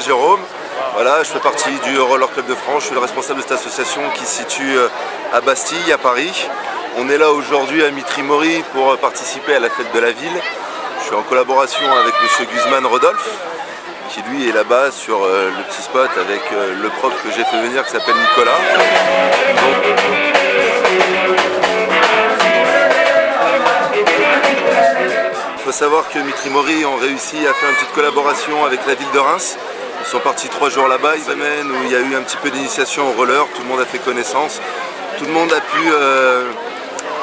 Jérôme. Voilà, je fais partie du Roller Club de France, je suis le responsable de cette association qui se situe à Bastille, à Paris. On est là aujourd'hui à Mitry-Mory pour participer à la fête de la ville. Je suis en collaboration avec M. Guzman Rodolphe, qui lui est là-bas sur le petit spot avec le prof que j'ai fait venir qui s'appelle Nicolas. Il faut savoir que Mitry-Mory ont réussi à faire une petite collaboration avec la ville de Reims. Ils sont partis 3 jours là-bas, une semaine où il y a eu un petit peu d'initiation au roller, tout le monde a fait connaissance, tout le monde a pu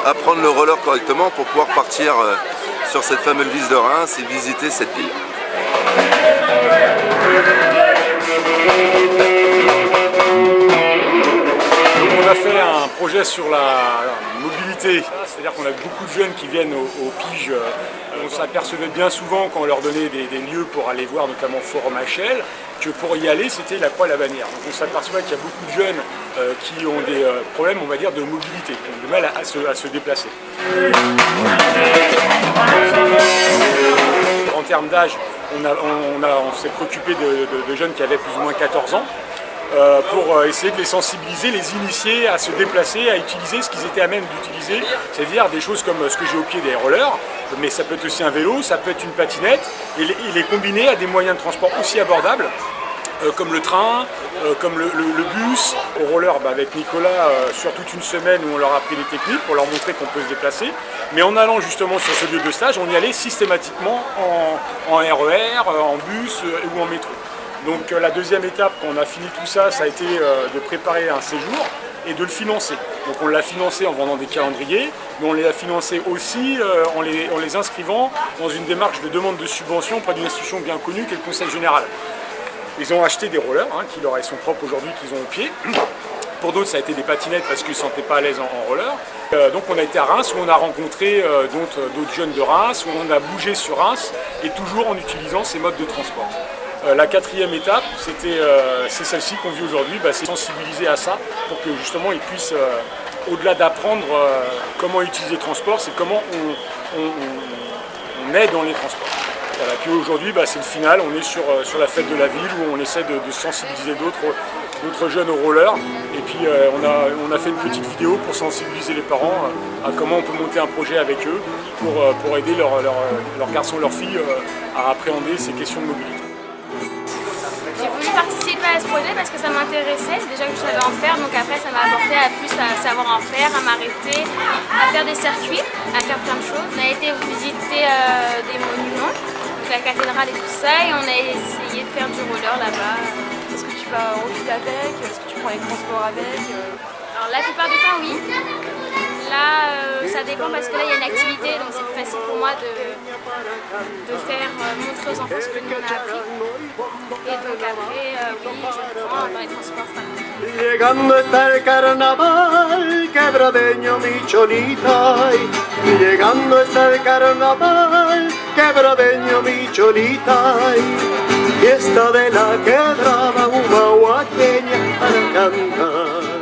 apprendre le roller correctement pour pouvoir partir sur cette fameuse ville de Reims et visiter cette ville. On a fait un projet sur la mobilité, c'est-à-dire qu'on a beaucoup de jeunes qui viennent aux piges. On s'apercevait bien souvent quand on leur donnait des lieux pour aller voir, notamment Forum HL, que pour y aller, c'était la croix et la bannière. Donc on s'aperçoit qu'il y a beaucoup de jeunes qui ont des problèmes, on va dire, de mobilité, qui ont du mal à se déplacer. En termes d'âge, on s'est préoccupé de jeunes qui avaient plus ou moins 14 ans. Pour essayer de les sensibiliser, les initier à se déplacer, à utiliser ce qu'ils étaient à même d'utiliser, c'est-à-dire des choses comme ce que j'ai au pied, des rollers, mais ça peut être aussi un vélo, ça peut être une patinette, et les combiner à des moyens de transport aussi abordables, comme le train, comme le bus. Au roller, avec Nicolas, sur toute une semaine où on leur a appris des techniques pour leur montrer qu'on peut se déplacer, mais en allant justement sur ce lieu de stage, on y allait systématiquement en RER, en bus ou en métro. Donc la deuxième étape, quand on a fini tout ça, ça a été de préparer un séjour et de le financer. Donc on l'a financé en vendant des calendriers, mais on l'a financé aussi en les inscrivant dans une démarche de demande de subvention auprès d'une institution bien connue qui est le Conseil Général. Ils ont acheté des rollers, qui leur sont propres aujourd'hui, qu'ils ont au pied. Pour d'autres, ça a été des patinettes parce qu'ils ne se sentaient pas à l'aise en roller. Donc on a été à Reims où on a rencontré d'autres jeunes de Reims, où on a bougé sur Reims et toujours en utilisant ces modes de transport. La quatrième étape, c'est celle-ci qu'on vit aujourd'hui, c'est sensibiliser à ça pour que justement ils puissent, au-delà d'apprendre comment utiliser le transport, c'est comment on est dans les transports. Voilà. Puis aujourd'hui, c'est le final, on est sur la fête de la ville où on essaie de sensibiliser d'autres jeunes au roller. Et puis on a fait une petite vidéo pour sensibiliser les parents à comment on peut monter un projet avec eux pour aider leurs garçons, leurs filles à appréhender ces questions de mobilité. J'ai voulu participer à ce projet parce que ça m'intéressait, déjà que je savais en faire, donc après ça m'a apporté à plus à savoir en faire, à m'arrêter, à faire des circuits, à faire plein de choses. On a été visiter des monuments, donc la cathédrale et tout ça, et on a essayé de faire du roller là-bas. Est-ce que tu vas au fil avec? Est-ce que tu prends les transports avec? Alors la plupart du temps oui. Là, ça dépend parce que là il y a une activité, donc c'est plus facile pour moi de faire montrer aux enfants ce que nous on a appris. Et donc après, oui, je prends dans les transports. Llegando está el carnaval, quebradeño mi cholita. Llegando está el carnaval, quebradeño mi cholita. Fiesta de la quebrada, una guaqueña para cantar.